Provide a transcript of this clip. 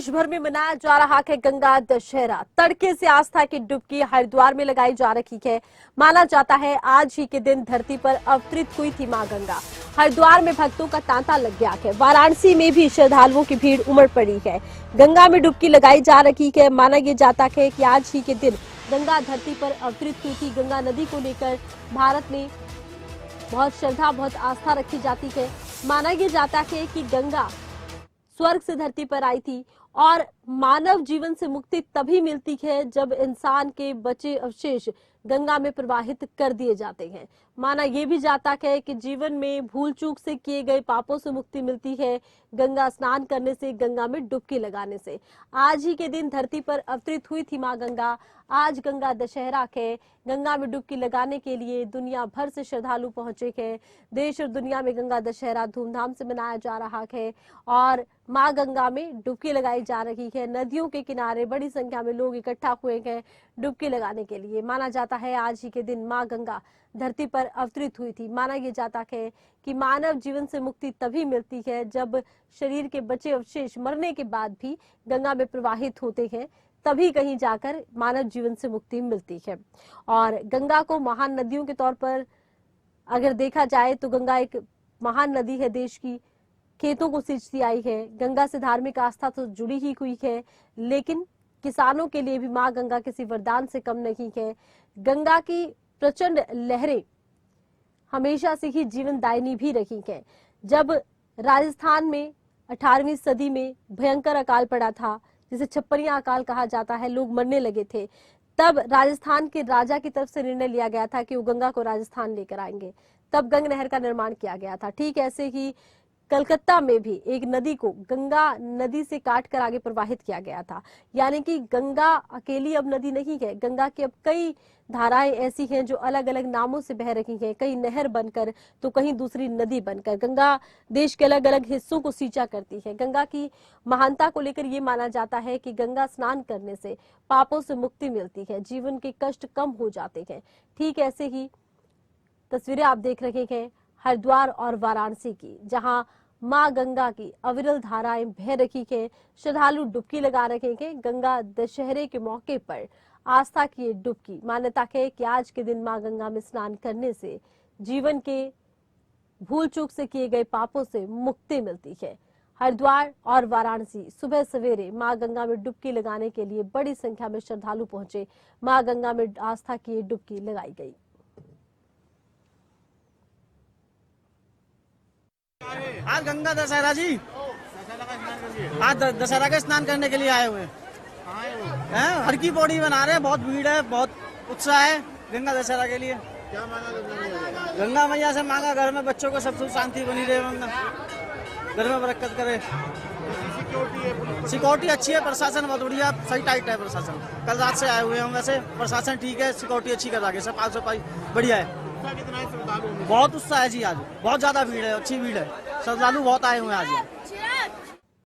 देश भर में मनाया जा रहा है गंगा दशहरा। तड़के से आस्था की डुबकी हरिद्वार में लगाई जा रही है। माना जाता है आज ही के दिन धरती पर अवतरित हुई थी मां गंगा। हरिद्वार में भक्तों का तांता लग गया है। वाराणसी में भी श्रद्धालुओं की भीड़ उमड़ पड़ी है। गंगा में डुबकी लगाई जा रही है। माना यह जाता है कि आज ही के दिन गंगा धरती पर अवतरित हुई थी। गंगा नदी को लेकर भारत में बहुत श्रद्धा, बहुत आस्था रखी जाती है। माना यह जाता है कि गंगा स्वर्ग से धरती पर आई थी और मानव जीवन से मुक्ति तभी मिलती है जब इंसान के बचे अवशेष गंगा में प्रवाहित कर दिए जाते हैं। माना यह भी जाता है कि जीवन में भूल चूक से किए गए पापों से मुक्ति मिलती है गंगा स्नान करने से, गंगा में डुबकी लगाने से। आज ही के दिन धरती पर अवतरित हुई थी मां गंगा। आज गंगा दशहरा है। गंगा में डुबकी लगाने के लिए दुनिया भर से श्रद्धालु पहुंचे हैं। देश और दुनिया में गंगा दशहरा धूमधाम से मनाया जा रहा है और मां गंगा में डुबकी लगाई जा रही है। नदियों के किनारे बड़ी संख्या में लोग इकट्ठा हुए हैं डुबकी लगाने के लिए। माना जाता है आज ही के दिन मां गंगा धरती पर अवतरित हुई थी। माना यह जाता है कि मानव जीवन से मुक्ति तभी मिलती है जब शरीर के बचे अवशेष मरने के बाद भी गंगा में प्रवाहित होते हैं, तभी कहीं जाकर मानव जीवन से मुक्ति मिलती है। और गंगा को महान नदियों के तौर पर अगर देखा जाए तो गंगा एक महान नदी है, देश की खेतों को सिंचती आई है। गंगा से धार्मिक आस्था तो जुड़ी ही हुई है, लेकिन किसानों के लिए भी मां गंगा किसी वरदान से कम नहीं है। गंगा की प्रचंड लहरें हमेशा से ही जीवनदायिनी भी रही है। जब राजस्थान में 18वीं सदी में भयंकर अकाल पड़ा था, जिसे छप्परिया अकाल कहा जाता है, लोग मरने लगे थे, तब राजस्थान के राजा की तरफ से निर्णय लिया गया था कि वो गंगा को राजस्थान लेकर आएंगे। तब गंग नहर का निर्माण किया गया था। ठीक ऐसे ही कलकत्ता में भी एक नदी को गंगा नदी से काटकर आगे प्रवाहित किया गया था। यानी कि गंगा अकेली अब नदी नहीं है। गंगा की अब कई धाराएं ऐसी हैं जो अलग अलग नामों से बह रही हैं, कहीं नहर बनकर तो कहीं दूसरी नदी बनकर। गंगा देश के अलग अलग हिस्सों को सींचा करती है। गंगा की महानता को लेकर ये माना जाता है कि गंगा स्नान करने से पापों से मुक्ति मिलती है, जीवन के कष्ट कम हो जाते हैं। ठीक ऐसे ही तस्वीरें आप देख रहे हैं हरिद्वार और वाराणसी की, जहां मां गंगा की अविरल धाराएं बह रही हैं। श्रद्धालु डुबकी लगा रहे हैं। गंगा दशहरे के मौके पर आस्था की ये डुबकी। मान्यता है कि आज के दिन मां गंगा में स्नान करने से जीवन के भूल चूक से किए गए पापों से मुक्ति मिलती है। हरिद्वार और वाराणसी सुबह सवेरे मां गंगा में डुबकी लगाने के लिए बड़ी संख्या में श्रद्धालु पहुंचे। मां गंगा में आस्था की ये डुबकी लगाई गई। आज गंगा दशहरा जी, आज दशहरा के स्नान करने के लिए आए हुए हैं। हर की पौड़ी बना रहे हैं, बहुत भीड़ है, बहुत उत्साह है गंगा दशहरा के लिए। क्या मांगा गंगा मैया से मांगा घर में बच्चों को सब सुख शांति बनी रहे, घर में बरकत करे। सिक्योरिटी अच्छी है, प्रशासन बहुत बढ़िया, सही टाइट है प्रशासन। कल रात से आए हुए हैं, वैसे प्रशासन ठीक है, सिक्योरिटी अच्छी कर रहा, सफाई सफाई बढ़िया है। कितना है श्रद्धालु? बहुत उत्साह है जी, आज बहुत ज्यादा भीड़ है, अच्छी भीड़ है, श्रद्धालु बहुत आए हुए हैं आज।